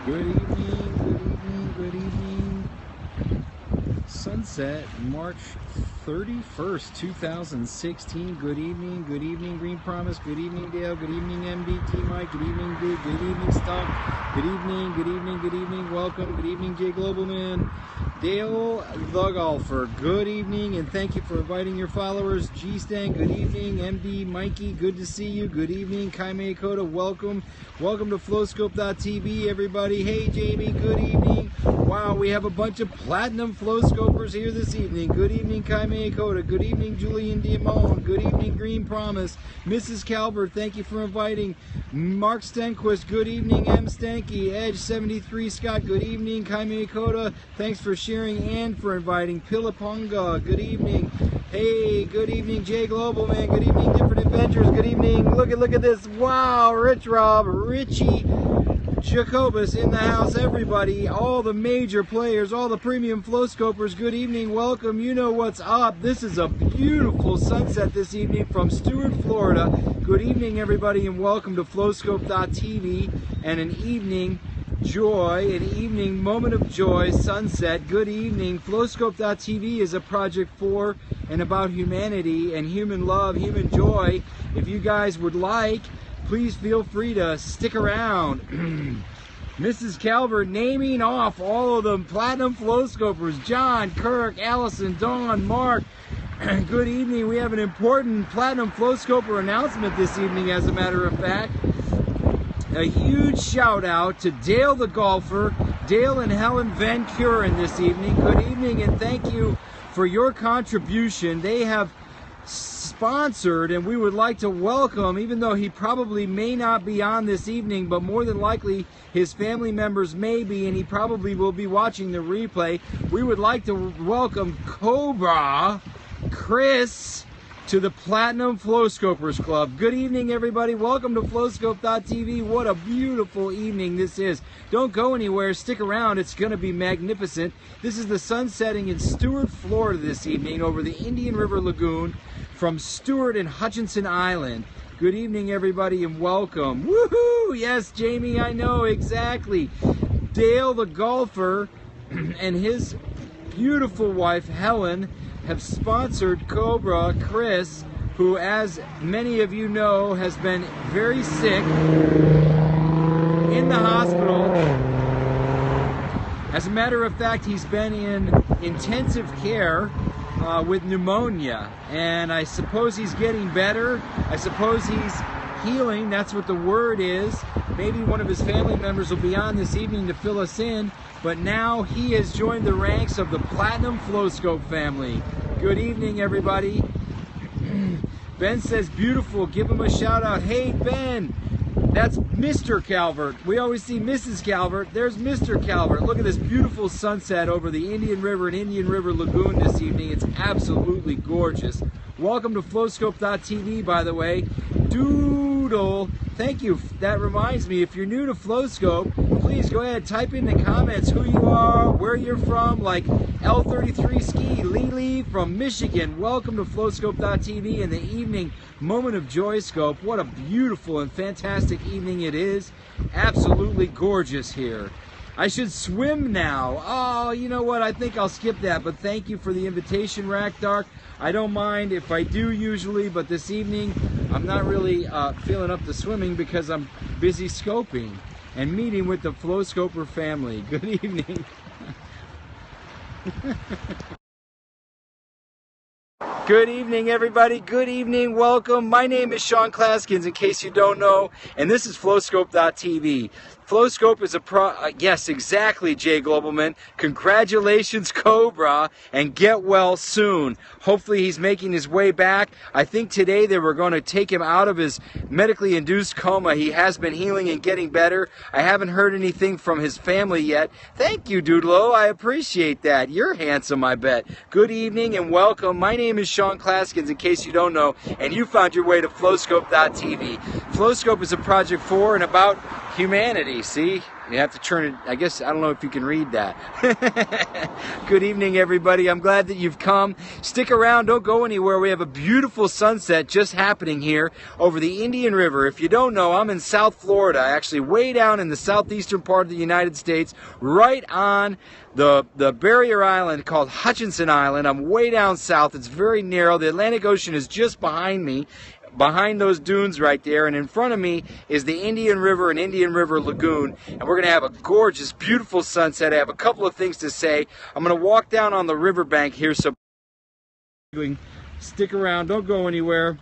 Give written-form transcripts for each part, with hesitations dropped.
Good evening, good evening, good evening. Sunset, March 31st, 2016. Good evening, Green Promise. Good evening, Dale. Good evening, MDT Mike. Good evening, Big. Good evening, Stump. Good evening, good evening, good evening. Welcome. Good evening, Jay Globalman. Dale the Golfer. Good evening, and thank you for inviting your followers. G-Stan, good evening. MD Mikey, good to see you. Good evening. Kaime Koda, welcome. Welcome to Flowscope.tv, everybody. Hey, Jamie, good evening. Wow, we have a bunch of platinum Flowscopers here this evening. Good evening, Kaime Koda. Good evening, Julian Diamond. Good evening, Green Promise. Mrs. Calvert, thank you for inviting. Mark Stenquist, good evening. M. Stanky. Edge 73 Scott, good evening. Kaime Koda, thanks for sharing and for inviting. Pilaponga, good evening. Hey, good evening, Jay Globalman. Good evening, Different Adventures. Good evening. Look at this. Wow, Rich Rob, Richie Jacobus in the house, everybody, all the major players, all the premium Flowscopers, good evening, welcome, you know what's up. This is a beautiful sunset this evening from Stuart, Florida. Good evening, everybody, and welcome to Flowscope.tv and an evening joy, an evening moment of joy, sunset. Good evening. Flowscope.tv is a project for and about humanity and human love, human joy. If you guys would like, please feel free to stick around. Mrs. Calvert naming off all of the platinum Flowscopers. John, Kirk, Allison, Dawn, Mark. Good evening. We have an important platinum Flowscoper announcement this evening, as a matter of fact. A huge shout out to Dale the Golfer, Dale and Helen Van Kuren this evening. Good evening, and thank you for your contribution. They have sponsored, and we would like to welcome, even though he probably may not be on this evening, but more than likely his family members may be, and he probably will be watching the replay. We would like to welcome Cobra Chris to the Platinum Flowscopers Club. Good evening, everybody. Welcome to Flowscope.tv. What a beautiful evening this is. Don't go anywhere. Stick around. It's going to be magnificent. This is the sun setting in Stuart, Florida this evening over the Indian River Lagoon from Stuart and Hutchinson Island. Good evening, everybody, and welcome. Woohoo! Yes, Jamie, I know, exactly. Dale the Golfer and his beautiful wife, Helen, have sponsored Cobra Chris, who, as many of you know, has been very sick in the hospital. As a matter of fact, he's been in intensive care with pneumonia, and I suppose he's getting better. I suppose he's healing. That's what the word is. Maybe one of his family members will be on this evening to fill us in, but now he has joined the ranks of the Platinum Flowscope family. Good evening, everybody. Ben says, beautiful. Give him a shout out. Hey, Ben, that's Mr. Calvert. We always see Mrs. Calvert. There's Mr. Calvert. Look at this beautiful sunset over the Indian River and Indian River Lagoon this evening. It's absolutely gorgeous. Welcome to Flowscope.tv, by the way. Doodle. Thank you. That reminds me, if you're new to Flowscope, please go ahead, type in the comments who you are, where you're from, like L33 Ski, Lily from Michigan. Welcome to Flowscope.tv and the evening moment of joy scope. What a beautiful and fantastic evening it is. Absolutely gorgeous here. I should swim now. Oh, you know what? I think I'll skip that, but thank you for the invitation, Rack Dark. I don't mind if I do usually, but this evening I'm not really feeling up to swimming because I'm busy scoping and meeting with the Flowscoper family. Good evening. Good evening, everybody. Good evening. Welcome. My name is Sean Claesgens, in case you don't know, and this is Flowscope.tv. Flowscope is a yes, exactly, Jay Globalman. Congratulations, Cobra, and get well soon. Hopefully he's making his way back. I think today they were going to take him out of his medically induced coma. He has been healing and getting better. I haven't heard anything from his family yet. Thank you, Doodlo. I appreciate that. You're handsome, I bet. Good evening and welcome. My name is Sean Claesgens, in case you don't know, and you found your way to Flowscope.tv. Flowscope is a project for and about humanity. See, You have to turn it, I guess, I don't know if you can read that. Good evening, everybody. I'm glad that you've come. Stick around, don't go anywhere. We have a beautiful sunset just happening here over the Indian River. If you don't know, I'm in South Florida, actually way down in the southeastern part of the United States, right on the barrier island called Hutchinson Island. I'm way down south. It's very narrow. The Atlantic Ocean is just behind me, behind those dunes right there, and in front of me is the Indian River and Indian River Lagoon, and we're going to have a gorgeous, beautiful sunset. I have a couple of things to say. I'm going to walk down on the riverbank here, so stick around, don't go anywhere.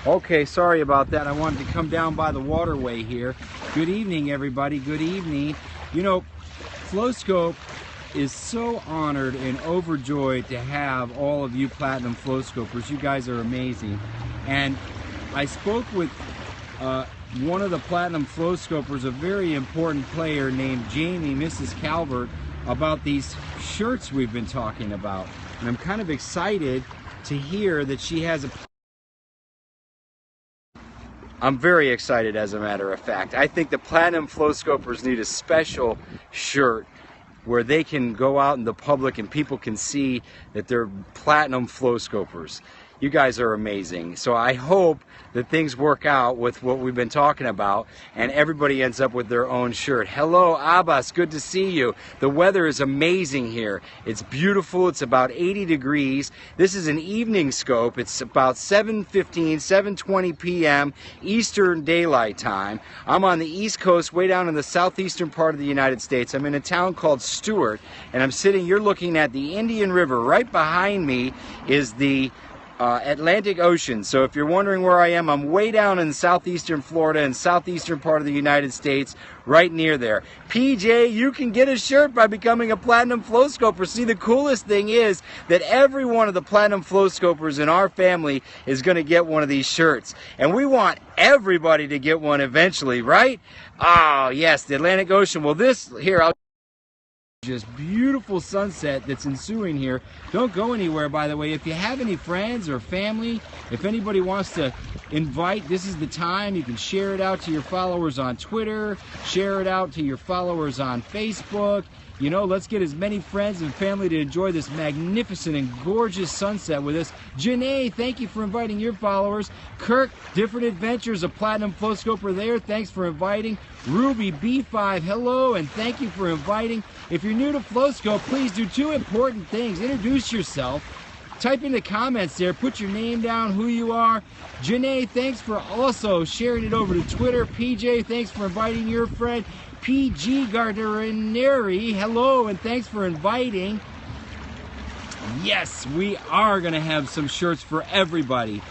Okay, sorry about that. I wanted to come down by the waterway here. Good evening, everybody. Good evening. You know, Flowscope is so honored and overjoyed to have all of you Platinum Flowscopers. You guys are amazing. And I spoke with one of the Platinum Flowscopers, a very important player named Jamie, Mrs. Calvert, about these shirts we've been talking about. And I'm kind of excited to hear that she has a... I'm very excited, as a matter of fact. I think the Platinum Flowscopers need a special shirt where they can go out in the public and people can see that they're Platinum Flowscopers. You guys are amazing. So I hope that things work out with what we've been talking about and everybody ends up with their own shirt. Hello, Abbas. Good to see you. The weather is amazing here. It's beautiful. It's about 80 degrees. This is an evening scope. It's about 7:15, 7:20 p.m. Eastern Daylight Time. I'm on the East Coast, way down in the southeastern part of the United States. I'm in a town called Stewart, and I'm sitting, you're looking at the Indian River. Right behind me is the Atlantic Ocean. So if you're wondering where I am, I'm way down in southeastern Florida and southeastern part of the United States, right near there. PJ, you can get a shirt by becoming a Platinum Flowscoper. See, the coolest thing is that every one of the Platinum Flowscopers in our family is going to get one of these shirts. And we want everybody to get one eventually, right? Oh, yes, the Atlantic Ocean. Well, this, here, I'll just beautiful sunset that's ensuing here. Don't go anywhere, by the way. If you have any friends or family, if anybody wants to invite, this is the time. You can share it out to your followers on Twitter, share it out to your followers on Facebook. You know, let's get as many friends and family to enjoy this magnificent and gorgeous sunset with us. Janae, thank you for inviting your followers. Kirk, Different Adventures, a Platinum Flowscoper there. Thanks for inviting. Ruby B5, hello, and thank you for inviting. If you're new to Flowscope, please do two important things. Introduce yourself. Type in the comments there. Put your name down, who you are. Janae, thanks for also sharing it over to Twitter. PJ, thanks for inviting your friend. PG Garderineri, hello, and thanks for inviting. Yes, we are going to have some shirts for everybody.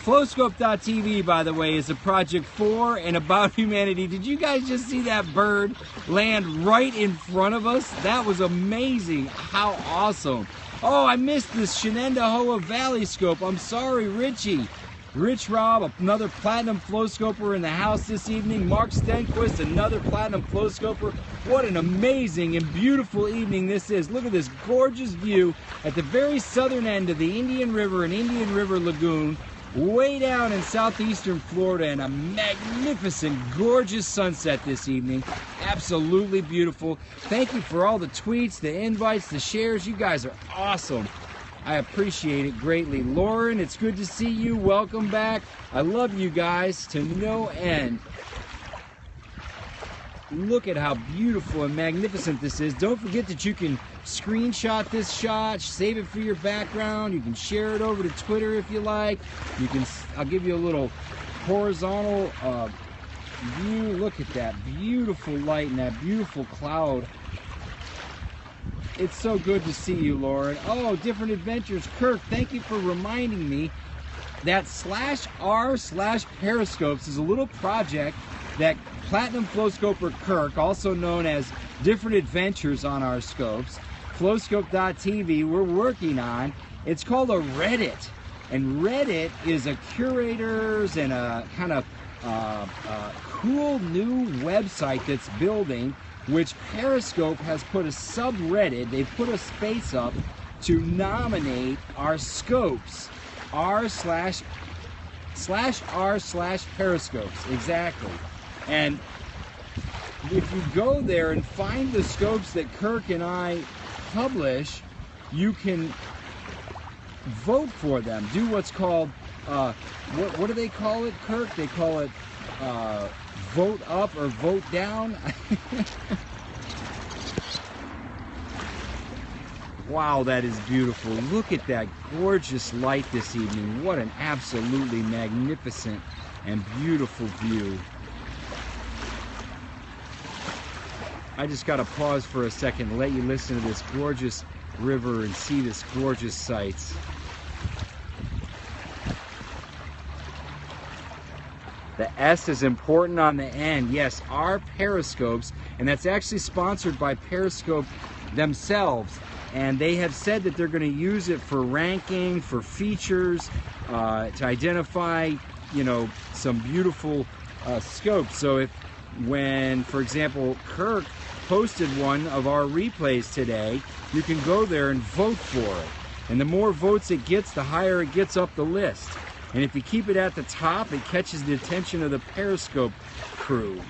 Flowscope.tv, by the way, is a project for and about humanity. Did you guys just see that bird land right in front of us? That was amazing. How awesome. Oh, I missed this Shenandoah Valley scope. I'm sorry, Richie. Rich Rob, another Platinum Flowscoper in the house this evening. Mark Stenquist, another Platinum Flowscoper. What an amazing and beautiful evening this is. Look at this gorgeous view at the very southern end of the Indian River and Indian River Lagoon, way down in southeastern Florida, and a magnificent, gorgeous sunset this evening. Absolutely beautiful. Thank you for all the tweets, the invites, the shares. You guys are awesome. I appreciate it greatly. Lauren, it's good to see you. Welcome back. I love you guys to no end. Look at how beautiful and magnificent this is. Don't forget that you can screenshot this shot, save it for your background. You can share it over to Twitter if you like. You can. I'll give you a little horizontal view. Look at that beautiful light and that beautiful cloud. It's so good to see you, Lauren. Oh, Different Adventures. Kirk, thank you for reminding me that /r/periscopes is a little project that Platinum Flowscoper Kirk, also known as Different Adventures on our scopes, Flowscope.tv, we're working on. It's called a Reddit. And Reddit is a curators and a kind of cool new website that's building, which Periscope has put a subreddit. They put a space up to nominate our scopes, r/r/periscopes, exactly. And if you go there and find the scopes that Kirk and I publish, you can vote for them. Do what's called, what do they call it, Kirk? They call it vote up or vote down. Wow, that is beautiful. Look at that gorgeous light this evening. What an absolutely magnificent and beautiful view. I just got to pause for a second and let you listen to this gorgeous river and see this gorgeous sights. The S is important on the end. Yes, our periscopes, and that's actually sponsored by Periscope themselves. And they have said that they're going to use it for ranking, for features, to identify, you know, some beautiful scopes. So when, for example, Kirk posted one of our replays today, you can go there and vote for it. And the more votes it gets, the higher it gets up the list. And if you keep it at the top, it catches the attention of the Periscope crew.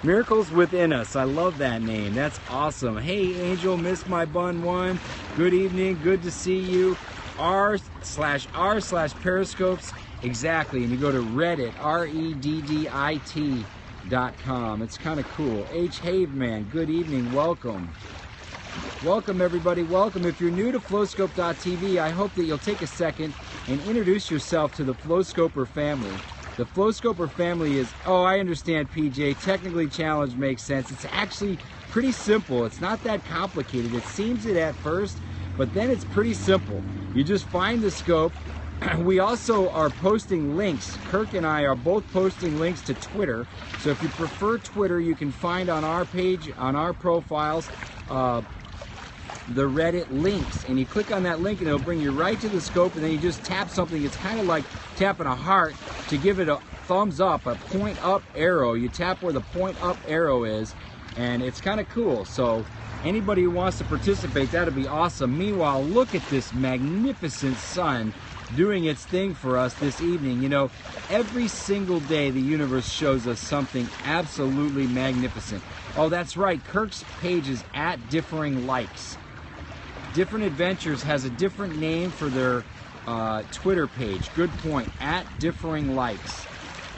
Miracles Within Us. I love that name. That's awesome. Hey, Angel, missed my bun one. Good evening. Good to see you. r/r/periscopes. Exactly. And you go to Reddit, reddit.com. It's kind of cool. H. Haveman, good evening. Welcome. Welcome, everybody. Welcome. If you're new to Flowscope.tv, I hope that you'll take a second and introduce yourself to the Flowscoper family. The Flowscoper family is, oh, I understand, PJ, technically challenged makes sense. It's actually pretty simple. It's not that complicated. It seems it at first, but then it's pretty simple. You just find the scope. We also are posting links. Kirk and I are both posting links to Twitter. So if you prefer Twitter, you can find on our page, on our profiles, the Reddit links, and you click on that link and it'll bring you right to the scope, and then you just tap something. It's kind of like tapping a heart to give it a thumbs up, a point up arrow. You tap where the point up arrow is, and it's kind of cool. So anybody who wants to participate, that'd be awesome. Meanwhile, look at this magnificent sun doing its thing for us this evening. You know, every single day the universe shows us something absolutely magnificent. Oh, that's right, Kirk's page is @differing_likes. Different Adventures has a different name for their Twitter page. Good point, @differing_likes.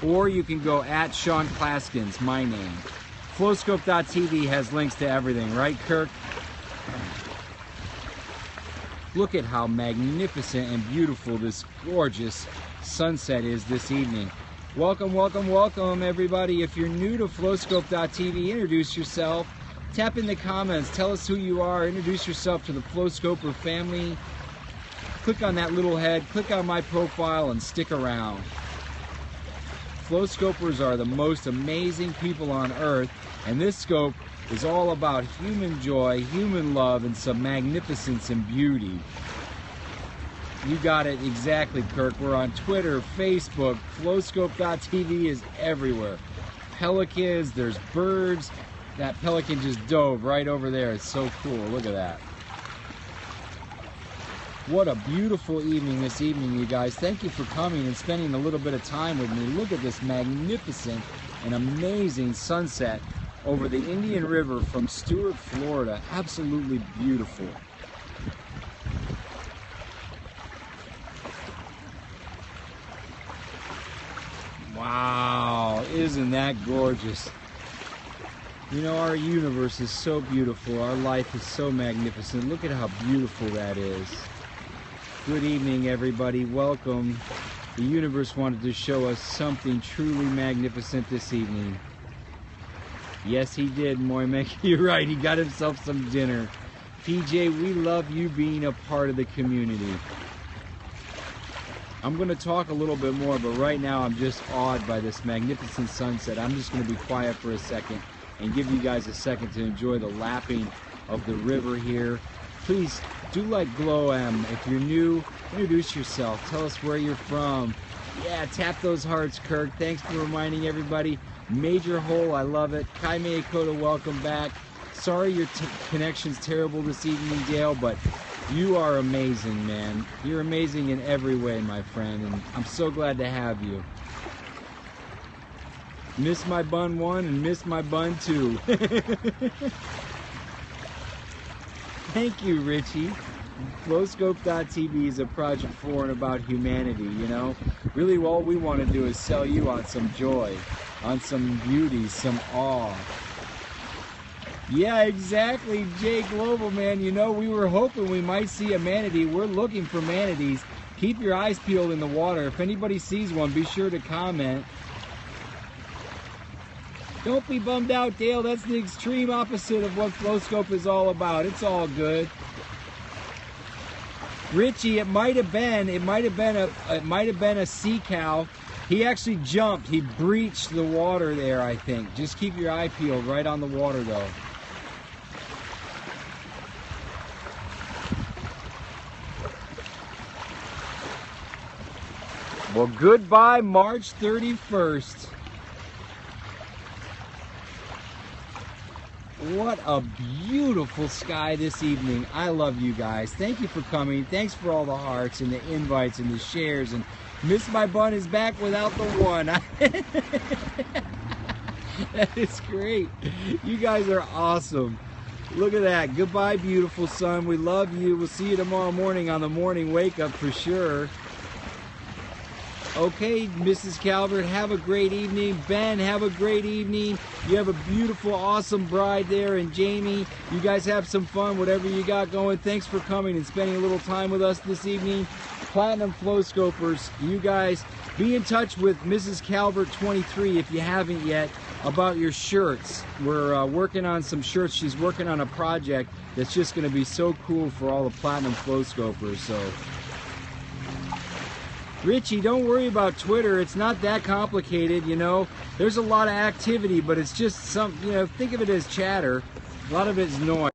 Or you can go @Sean Claesgens, my name. Flowscope.tv has links to everything, right, Kirk? Look at how magnificent and beautiful this gorgeous sunset is this evening. Welcome, welcome, welcome, everybody. If you're new to Flowscope.tv, introduce yourself. Tap in the comments, tell us who you are, introduce yourself to the Flowscoper family. Click on that little head, click on my profile, and stick around. Flowscopers are the most amazing people on earth, and this scope is all about human joy, human love, and some magnificence and beauty. You got it exactly, Kirk. We're on Twitter, Facebook, Flowscope.tv is everywhere. Pelicans, there's birds. That pelican just dove right over there. It's so cool. Look at that. What a beautiful evening this evening, you guys. Thank you for coming and spending a little bit of time with me. Look at this magnificent and amazing sunset over the Indian River from Stuart, Florida. Absolutely beautiful. Wow, isn't that gorgeous? You know, our universe is so beautiful. Our life is so magnificent. Look at how beautiful that is. Good evening, everybody. Welcome. The universe wanted to show us something truly magnificent this evening. Yes, he did, Moimek. You're right. He got himself some dinner. PJ, we love you being a part of the community. I'm going to talk a little bit more, but right now I'm just awed by this magnificent sunset. I'm just going to be quiet for a second and give you guys a second to enjoy the lapping of the river here. please do like Glow M. If you're new, introduce yourself. Tell us where you're from. Yeah, tap those hearts, Kirk. Thanks for reminding everybody. Major Hole, I love it. Kaime Ekota, welcome back. Sorry your connection's terrible this evening, Dale, but you are amazing, man. You're amazing in every way, my friend, and I'm so glad to have you. Miss my bun 1 and miss my bun 2. Thank you, Richie. Flowscope.tv is a project for and about humanity, you know? Really, all we want to do is sell you on some joy, on some beauty, some awe. Yeah, exactly, Jay Global, man. You know, we were hoping we might see a manatee. We're looking for manatees. Keep your eyes peeled in the water. If anybody sees one, be sure to comment. Don't be bummed out, Dale. That's the extreme opposite of what Flowscope is all about. It's all good. Richie, it might have been a sea cow. He actually jumped. He breached the water there, I think. Just keep your eye peeled right on the water, though. Well, goodbye, March 31st. What a beautiful sky this evening. I love you guys. Thank you for coming. Thanks for all the hearts and the invites and the shares. And Miss My Bun is back without the 1. That is great. You guys are awesome. Look at that. Goodbye, beautiful sun. We love you. We'll see you tomorrow morning on the morning wake up for sure. Okay, Mrs. Calvert, have a great evening. Ben, have a great evening. You have a beautiful, awesome bride there. And Jamie, you guys have some fun, whatever you got going. Thanks for coming and spending a little time with us this evening. Platinum Flow Scopers, you guys be in touch with Mrs. Calvert 23 if you haven't yet about your shirts. We're working on some shirts. She's working on a project that's just going to be so cool for all the Platinum Flow Scopers. So Richie, don't worry about Twitter. It's not that complicated, you know. There's a lot of activity, but it's just some, you know, think of it as chatter. A lot of it's noise.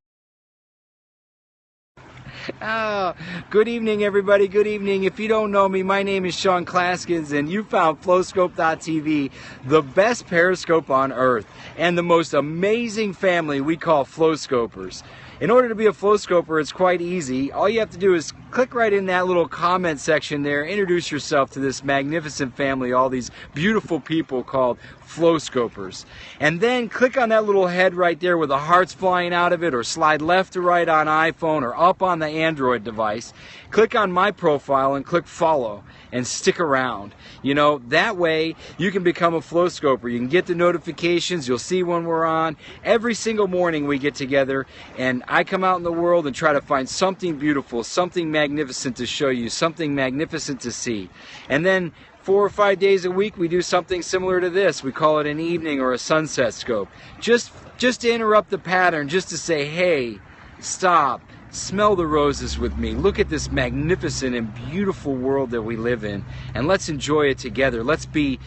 Good evening, everybody. Good evening. If you don't know me, my name is Sean Claesgens, and you found Flowscope.tv, the best periscope on earth, and the most amazing family we call Flowscopers. In order to be a Flowscoper, it's quite easy. All you have to do is click right in that little comment section there, introduce yourself to this magnificent family, all these beautiful people called Flowscopers. And then click on that little head right there with the hearts flying out of it, or slide left to right on iPhone or up on the Android device. Click on my profile and click follow and stick around. You know, that way you can become a Flowscoper. You can get the notifications. You'll see when we're on. Every single morning we get together and I come out in the world and try to find something beautiful, something magnificent to show you, something magnificent to see. And then 4 or 5 days a week we do something similar to this. We call it an evening or a sunset scope. Just to interrupt the pattern, just to say, hey, stop. Smell the roses with me. Look at this magnificent and beautiful world that we live in, and let's enjoy it together. Let's be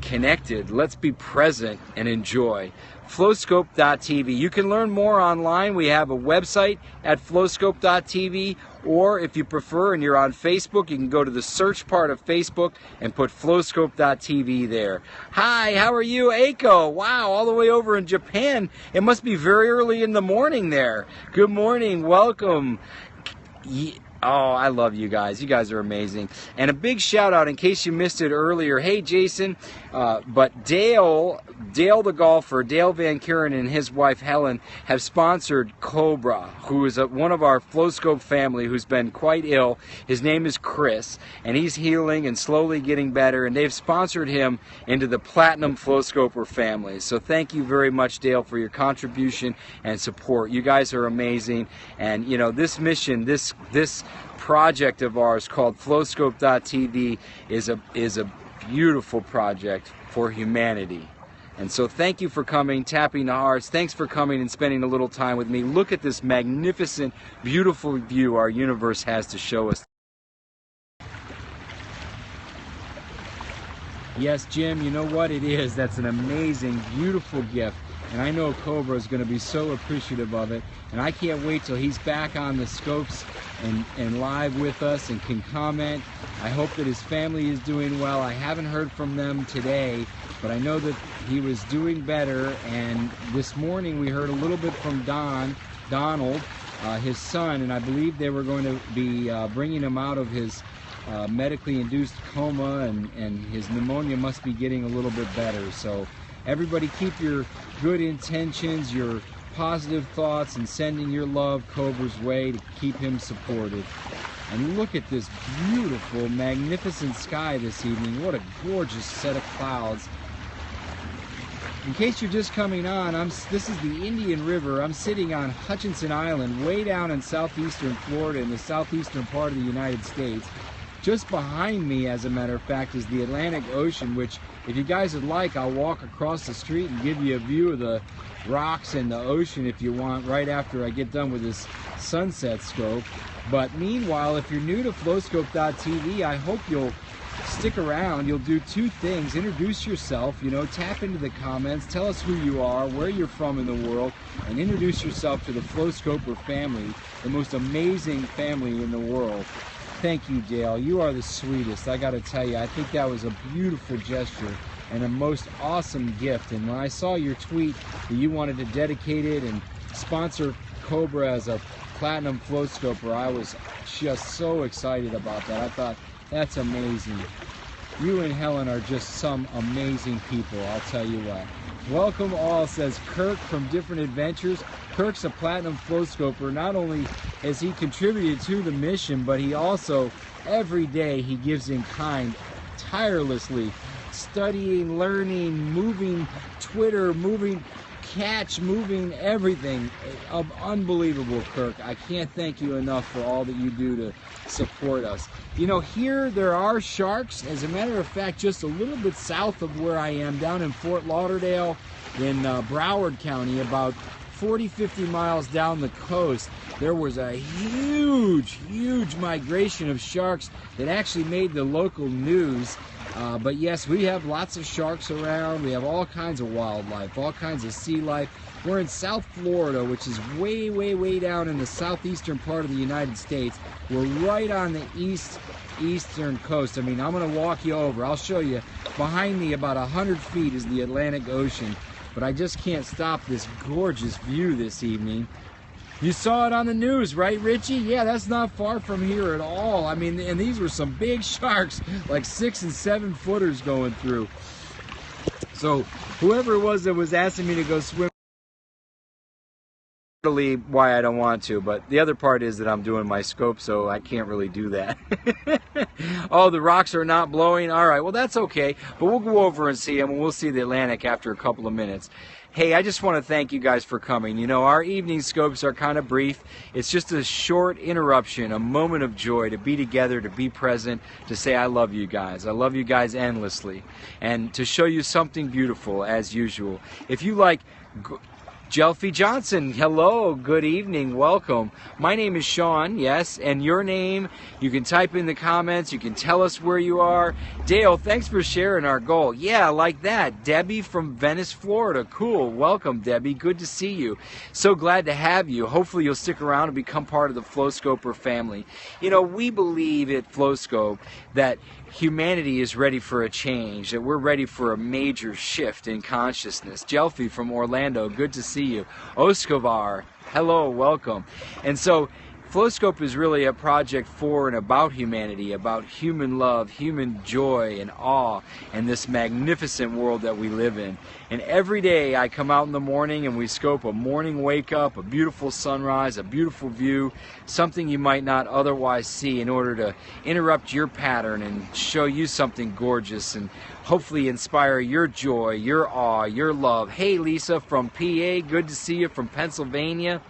connected. Let's be present and enjoy. Flowscope.tv. You can learn more online. We have a website at flowscope.tv, or if you prefer and you're on Facebook, you can go to the search part of Facebook and put flowscope.tv there. Hi, how are you, Aiko? Wow, all the way over in Japan. It must be very early in the morning there. Good morning, welcome. Oh, I love you guys. You guys are amazing. And a big shout out in case you missed it earlier. Hey, Jason, but Dale the golfer, Dale Van Kuren, and his wife Helen have sponsored Cobra, who is one of our Flowscope family who's been quite ill. His name is Chris, and he's healing and slowly getting better, and they've sponsored him into the Platinum Flowscoper family. So thank you very much, Dale, for your contribution and support. You guys are amazing, and you know, this mission, this project of ours called Flowscope.tv is a beautiful project for humanity. And so thank you for coming, tapping the hearts. Thanks for coming and spending a little time with me. Look at this magnificent, beautiful view our universe has to show us. Yes, Jim, you know what it is. That's an amazing, beautiful gift. and I know Cobra is going to be so appreciative of it, and I can't wait till he's back on the scopes and live with us and can comment. I hope that his family is doing well. I haven't heard from them today, but I know that he was doing better, and this morning we heard a little bit from Donald, his son, and I believe they were going to be bringing him out of his medically induced coma, and his pneumonia must be getting a little bit better. So everybody keep your good intentions, your positive thoughts, and sending your love Cobra's way to keep him supported. And look at this beautiful, magnificent sky this evening. What a gorgeous set of clouds. In case you're just coming on, this is the Indian River. I'm sitting on Hutchinson Island, way down in southeastern Florida, in the southeastern part of the United States. Just behind me, as a matter of fact, is the Atlantic Ocean, which, if you guys would like, I'll walk across the street and give you a view of the rocks and the ocean if you want, right after I get done with this sunset scope. But meanwhile, if you're new to flowscope.tv, I hope you'll stick around. You'll do two things: introduce yourself, tap into the comments, tell us who you are, where you're from in the world, and introduce yourself to the Flowscoper family, the most amazing family in the world. Thank you, Dale. You are the sweetest. I got to tell you, I think that was a beautiful gesture and a most awesome gift. And when I saw your tweet that you wanted to dedicate it and sponsor Cobra as a platinum flowscoper, I was just so excited about that. I thought, that's amazing. You and Helen are just some amazing people, I'll tell you what. Welcome all, says Kirk from Different Adventures. Kirk's a platinum flowscoper. Not only has he contributed to the mission, but he also, every day, he gives in kind, tirelessly, studying, learning, moving Twitter, moving Catch, moving everything. Unbelievable, Kirk. I can't thank you enough for all that you do to support us. Here there are sharks. As a matter of fact, just a little bit south of where I am, down in Fort Lauderdale in Broward County, about 40-50 miles down the coast, there was a huge migration of sharks that actually made the local news. But yes, we have lots of sharks around. We have all kinds of wildlife, all kinds of sea life. We're in South Florida, which is way down in the southeastern part of the United States. We're right on the eastern coast. I mean, I'm going to walk you over. I'll show you. Behind me, about 100 feet, is the Atlantic Ocean. But I just can't stop this gorgeous view this evening. You saw it on the news, right, Richie? Yeah, that's not far from here at all. I mean, and these were some big sharks, like 6 and 7 footers going through. So whoever it was that was asking me to go swim, why I don't want to, but the other part is that I'm doing my scope, so I can't really do that. Oh, the rocks are not blowing? All right, well, that's okay, but we'll go over and see them, and we'll see the Atlantic after a couple of minutes. Hey, I just want to thank you guys for coming. Our evening scopes are kind of brief. It's just a short interruption, a moment of joy to be together, to be present, to say I love you guys. I love you guys endlessly, and to show you something beautiful as usual. If you like Jelfie Johnson, hello, good evening, welcome. My name is Sean, yes, and your name, you can type in the comments, you can tell us where you are. Dale, thanks for sharing our goal. Yeah, like that. Debbie from Venice, Florida. Cool, welcome, Debbie, good to see you. So glad to have you. Hopefully you'll stick around and become part of the Flowscoper family. We believe at Flowscope that humanity is ready for a change, that we're ready for a major shift in consciousness. Jelfie from Orlando, good to see you. Oskovar, hello, welcome. And so Flowscope is really a project for and about humanity, about human love, human joy and awe, and this magnificent world that we live in. And every day I come out in the morning and we scope a morning wake up, a beautiful sunrise, a beautiful view, something you might not otherwise see, in order to interrupt your pattern and show you something gorgeous and hopefully inspire your joy, your awe, your love. Hey, Lisa from PA, good to see you from Pennsylvania.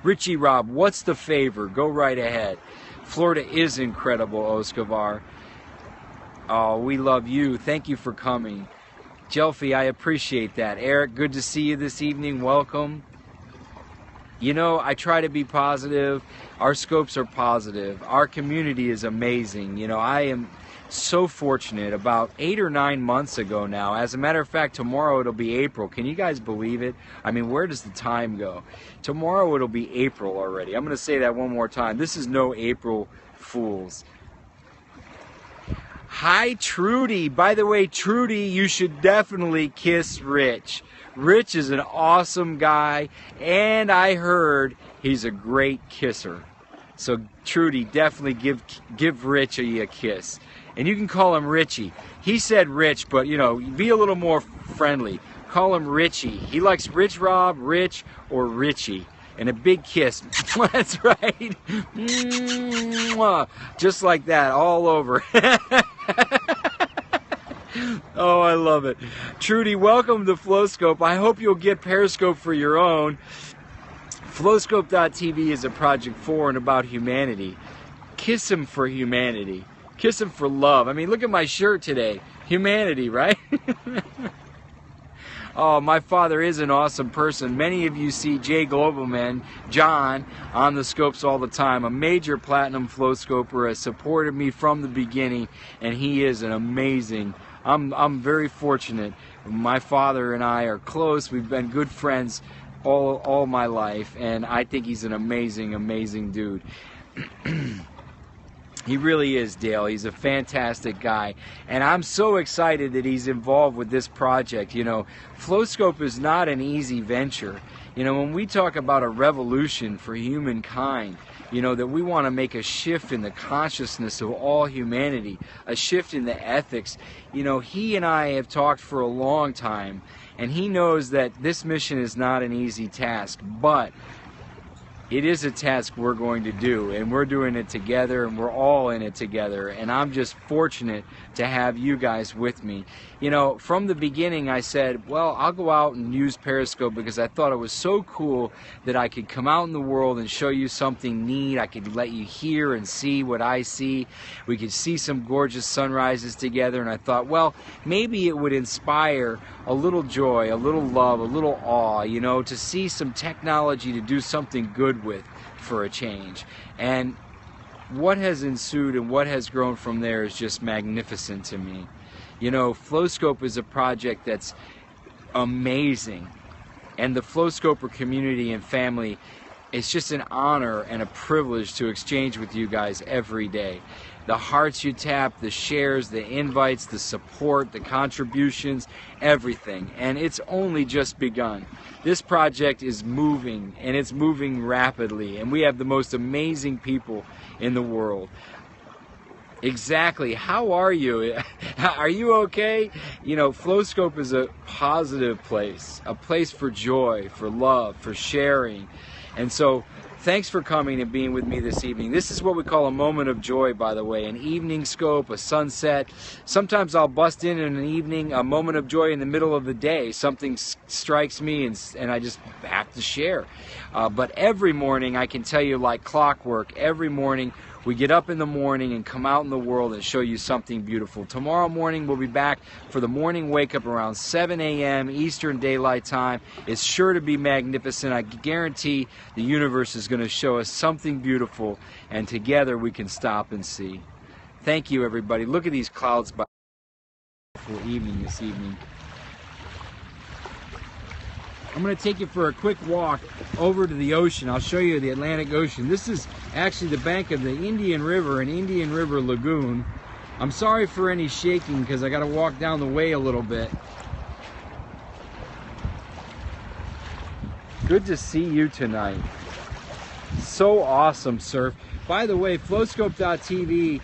Richie Rob, what's the favor? Go right ahead. Florida is incredible, Oskovar. Oh, we love you. Thank you for coming. Jelfie, I appreciate that. Eric, good to see you this evening. Welcome. You know, I try to be positive. Our scopes are positive. Our community is amazing. You know, I am so fortunate. About 8 or 9 months ago now, as a matter of fact, tomorrow it'll be April. Can you guys believe it? I mean, where does the time go? Tomorrow it'll be April already. I'm going to say that one more time. This is no April Fools. Hi, Trudy. By the way, Trudy, you should definitely kiss Rich. Rich is an awesome guy, and I heard he's a great kisser. So, Trudy, definitely give Rich a kiss. And you can call him Richie. He said Rich, but, you know, be a little more friendly. Call him Richie. He likes Rich Rob, Rich, or Richie. And a big kiss. That's right. Just like that, all over. Oh, I love it. Trudy, welcome to Flowscope. I hope you'll get Periscope for your own. Flowscope.tv is a project for and about humanity. Kiss him for humanity. Kiss him for love. I mean, look at my shirt today. Humanity, right? Oh, my father is an awesome person. Many of you see Jay Globalman, John, on the scopes all the time. A major platinum flow scoper, has supported me from the beginning, and he is an amazing. I'm very fortunate. My father and I are close. We've been good friends all my life, and I think he's an amazing, amazing dude. He really is, Dale. He's a fantastic guy. And I'm so excited that he's involved with this project. You know, Flowscope is not an easy venture. You know, when we talk about a revolution for humankind, you know, that we want to make a shift in the consciousness of all humanity, a shift in the ethics. You know, he and I have talked for a long time, and he knows that this mission is not an easy task, but it is a task we're going to do, and we're doing it together, and we're all in it together, and I'm just fortunate to have you guys with me. You know, from the beginning I said, well, I'll go out and use Periscope because I thought it was so cool that I could come out in the world and show you something neat. I could let you hear and see what I see. We could see some gorgeous sunrises together, and I thought, well, maybe it would inspire a little joy, a little love, a little awe, you know, to see some technology to do something good with for a change. And what has ensued and what has grown from there is just magnificent to me. You know, Flowscope is a project that's amazing, and the Flowscoper community and family, it's just an honor and a privilege to exchange with you guys every day. The hearts you tap, the shares, the invites, the support, the contributions, everything. And it's only just begun. This project is moving, and it's moving rapidly, and we have the most amazing people in the world. Exactly. How are you? Are you okay? You know, Flowscope is a positive place, a place for joy, for love, for sharing. And so, thanks for coming and being with me this evening. This is what we call a moment of joy, by the way, an evening scope, a sunset. Sometimes I'll bust in an evening, a moment of joy in the middle of the day. Something strikes me and I just have to share. But every morning, I can tell you like clockwork, every morning we get up in the morning and come out in the world and show you something beautiful. Tomorrow morning we'll be back for the morning wake up around 7 a.m. Eastern Daylight Time. It's sure to be magnificent. I guarantee the universe is going to show us something beautiful, and together we can stop and see. Thank you, everybody. Look at these clouds by beautiful evening this evening. I'm going to take you for a quick walk over to the ocean. I'll show you the Atlantic Ocean. This is actually the bank of the Indian River and Indian River Lagoon. I'm sorry for any shaking because I got to walk down the way a little bit. Good to see you tonight. So awesome, Surf. By the way, Flowscope.tv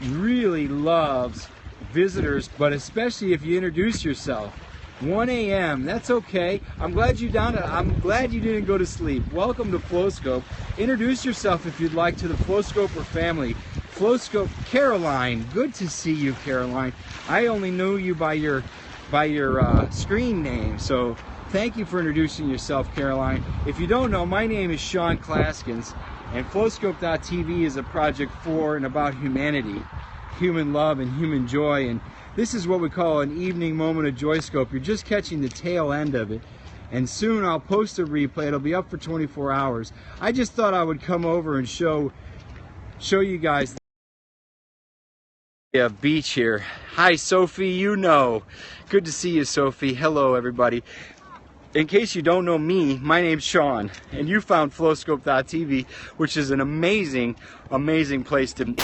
really loves visitors, but especially if you introduce yourself. 1 a.m. That's okay. I'm glad you didn't go to sleep. Welcome to Flowscope. Introduce yourself if you'd like to the Flowscoper family. Flowscope, Caroline. Good to see you, Caroline. I only knew you by your screen name, so thank you for introducing yourself, Caroline. If you don't know, my name is Sean Claesgens, and Flowscope.tv is a project for and about humanity, human love and human joy, and this is what we call an evening moment of joy scope. You're just catching the tail end of it. and soon I'll post a replay. It'll be up for 24 hours. I just thought I would come over and show you guys the beach here. Hi Sophie, you know. Good to see you, Sophie. Hello everybody. In case you don't know me, my name's Sean, and you found Flowscope.tv, which is an amazing place to